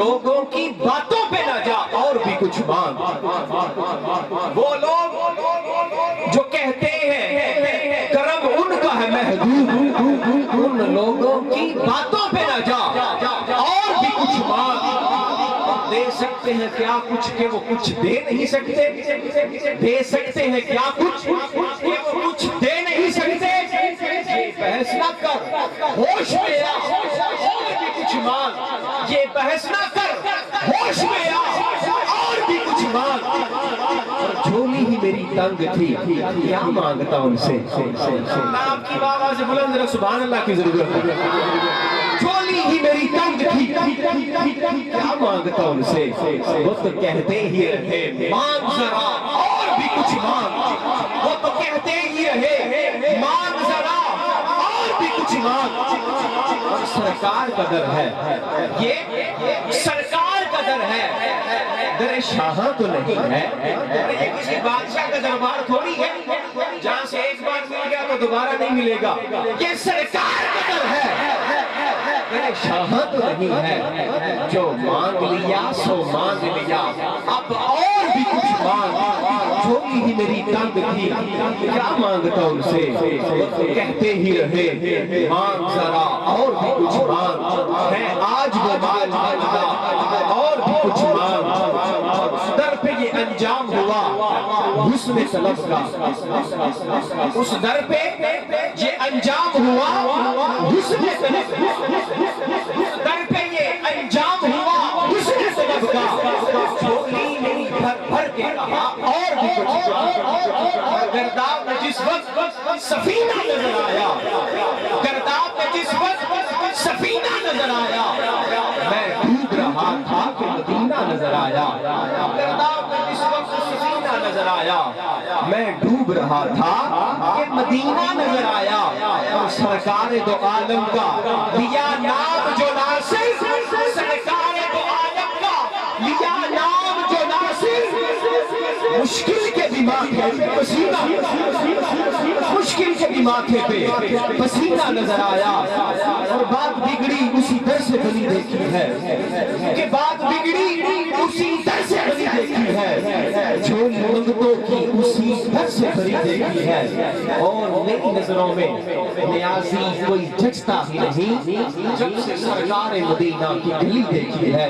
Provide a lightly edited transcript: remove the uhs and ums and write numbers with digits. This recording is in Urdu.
لوگوں کی باتوں پہ نہ جا اور بھی کچھ مانگ۔ وہ لوگ جو کہتے ہیں کرم ان کا ہے محدود، ان لوگوں کی باتوں پہ نہ جا اور بھی کچھ مانگ۔ دے سکتے ہیں کیا کچھ کہ وہ کچھ دے نہیں سکتے، دے سکتے ہیں کیا کچھ کہ وہ کچھ دے نہیں سکتے۔ یہ بحث نہ کر، ہوش میں آ اور بھی کچھ مانگ۔ یہ بحث نہ کر، ہوش میں آ اور بھی کچھ مانگ۔ جھولی ہی میری تنگ تھی، کیا مانگتا ان سے۔ آپ کی آواز بلند ذرا سبحان اللہ کی ضرورت ہے۔ جھولی ہی میری تنگ تھی، کیا مانگتا ان سے۔ وہ تو کہتے ہی رہے مانگ ذرا اور بھی کچھ مانگ۔ وہ تو کہتے ہی رہے مانگ ذرا اور بھی کچھ مانگ۔ اور سرکار کا در ہے، یہ سرکار کا در ہے، در شاہاں تو نہیں ہے۔ یہ کسی بادشاہ کا دربار تھوڑی ہے جہاں سے ایک بار مل گیا تو دوبارہ نہیں ملے گا۔ یہ سرکار کا در ہے، در شاہاں تو نہیں ہے۔ جو مانگ لیا سو مانگ لیا، اب اور بھی کچھ مانگ۔ جھولی ہی میری تنگ تھی، کیا مانگتا ان سے۔ کہتے ہی رہے مانگ ذرا اور بھی کچھ مانگ۔ ہے آج وہ مال مانگا اور بھی کچھ مانگ۔ در پہ یہ انجام ہوا حسن طلب کا، اس در پہ یہ انجام ہوا حسن طلب کا، در پہ یہ انجام ہوا حسن طلب کا۔ جھولی نہیں بھر بھر کے کہا اور بھی کچھ مانگ۔ گرداب میں جس وقت سفینہ نظر آیا، گرداب میں جس وقت سفینہ نظر آیا، میں ڈوب رہا تھا کہ مدینہ نظر آیا۔ گرداب میں جس وقت سفینہ نظر آیا، میں ڈوب رہا تھا کہ مدینہ نظر آیا۔ اور سرکار دو عالم کا لیا نام جو ناصر، سرکار دو عالم کا لیا نام جو ناصر۔ مشکل کے بھی ماتھے پہ پسینہ، مشکل کے بھی ماتھے پہ پسینہ نظر آیا۔ اور بات بگڑی اسی در سے بنی دیکھی ہے، کہ بات بگڑی اسی در سے بنی دیکھی ہے۔ جھولی منگتوں کی اسی در سے بنی دیکھی ہے۔ اور میری نظروں میں نیازی کوئی جچتا ہی نہیں جب سے سرکار مدینہ کی گلی دیکھی ہے۔